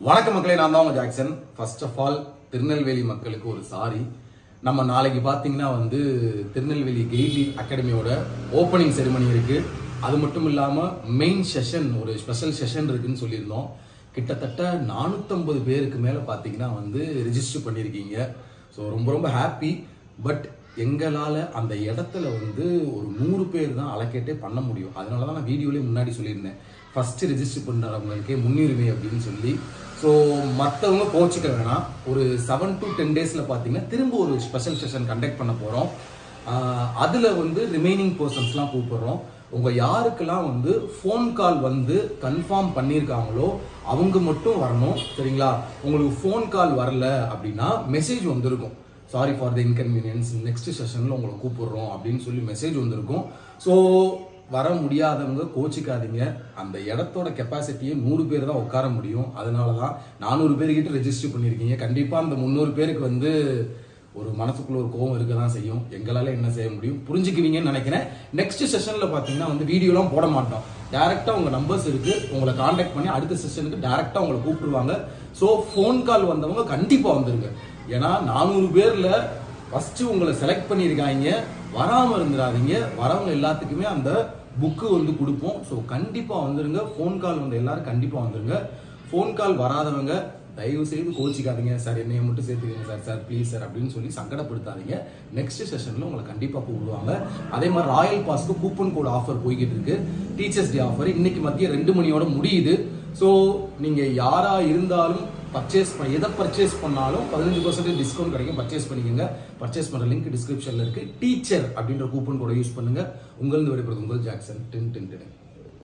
வணக்கம் மக்களே, நான் தான் உங்க Jackson. First of all Tirunelveli மக்களுக்கு ஒரு சாரி. நம்ம நாளைக்கு பார்த்தீங்கன்னா திருநெல்வேலி கெய்லி அகாடமியோட ஓப்பனிங் செரிமனி இருக்கு. அது மட்டும் இல்லாமல் மெயின் செஷன், ஒரு ஸ்பெஷல் செஷன் இருக்குன்னு சொல்லியிருந்தோம். கிட்டத்தட்ட 450 பேருக்கு மேலே பார்த்தீங்கன்னா ரிஜிஸ்டர் பண்ணியிருக்கீங்க. ஸோ ரொம்ப ரொம்ப ஹாப்பி. பட் எங்களால் அந்த இடத்துல ஒரு 100 பேர் தான் அலோகேட்டே பண்ண முடியும். அதனால தான் நான் வீடியோலேயே முன்னாடி சொல்லியிருந்தேன், ஃபர்ஸ்ட் ரெஜிஸ்டர் பண்ணுறவங்களுக்கே முன்னுரிமை அப்படின்னு சொல்லி. ஸோ மற்றவங்க கோச்சிக்க வேணாம். ஒரு 7 to 10 டேஸில் பார்த்தீங்கன்னா திரும்ப ஒரு ஸ்பெஷல் செஷன் கண்டக்ட் பண்ண போகிறோம். அதில் ரிமைனிங் பர்சன்ஸ்லாம் கூப்பிடுறோம். உங்கள் யாருக்கெல்லாம் ஃபோன் கால் கன்ஃபார்ம் பண்ணியிருக்காங்களோ அவங்க மட்டும் வரணும், சரிங்களா? உங்களுக்கு ஃபோன் கால் வரல அப்படின்னா மெசேஜ் வந்திருக்கும், sorry for the inconvenience, next செஷனில் உங்களை கூப்பிடுறோம் அப்படின்னு சொல்லி மெசேஜ் வந்திருக்கும். ஸோ வர முடியாதவங்க கோச்சிக்காதீங்க. அந்த இடத்தோட கெப்பாசிட்டியே 100 பேர் தான் உட்கார முடியும். அதனால தான் 400 பேர்கிட்ட ரெஜிஸ்டர் பண்ணியிருக்கீங்க. கண்டிப்பாக அந்த 300 பேருக்கு ஒரு மனசுக்குள்ள ஒரு கோவம் இருக்க தான் செய்யும். எங்களால் என்ன செய்ய முடியும், புரிஞ்சுக்குவீங்கன்னு நினைக்கிறேன். நெக்ஸ்ட் செஷனில் பார்த்தீங்கன்னா வீடியோலாம் போட மாட்டோம். டேரெக்டாக உங்கள் நம்பர்ஸ் இருக்குது, உங்களை காண்டாக்ட் பண்ணி அடுத்த செஷனுக்கு டேரெக்டாக உங்களை கூப்பிடுவாங்க. ஸோ ஃபோன் கால் வந்தவங்க கண்டிப்பாக வந்துருங்க. ஏன்னா 400 பேரில் ஃபஸ்ட்டு உங்களை செலக்ட் பண்ணியிருக்காங்க. வராமல் இருந்துடாதீங்க. வரவங்க எல்லாத்துக்குமே அந்த புக்கு கொடுப்போம். ஸோ கண்டிப்பாக வந்துருங்க. ஃபோன் கால் எல்லாரும் கண்டிப்பாக வந்துருங்க. ஃபோன் கால் வராதவங்க தயவு செய்து கோச்சிக்காதீங்க. சார் என்னைய மட்டும் சேர்த்துக்கங்க சார், சார் ப்ளீஸ் சார் அப்படின்னு சொல்லி சங்கடப்படுத்தாதீங்க. நெக்ஸ்ட் செஷனில் உங்களை கண்டிப்பாக கூப்பிடுவாங்க. அதே மாதிரி ராயல் பாஸ்க்கு கூப்பன் கோட் ஆஃபர் போய்கிட்டு இருக்கு. டீச்சர்ஸ் டே ஆஃபர் இன்னைக்கு மதியம் 2 மணியோட முடியுது. ஸோ நீங்கள் யாராக இருந்தாலும் எதை பர்ச்சேஸ் பண்ணாலும் 15% டிஸ்கவுண்ட் கிடைக்கும். பர்ச்சேஸ் பண்ணிக்கோங்க. பர்ச்சேஸ் பண்ணுற லிங்க் டிஸ்கிரிப்ஷனில் இருக்குது. டீச்சர் அப்படின்ற கூப்பன் கோடை யூஸ் பண்ணுங்கள். உங்களிருந்து விடைபெறுவது உங்கள் ஜாக்சன்.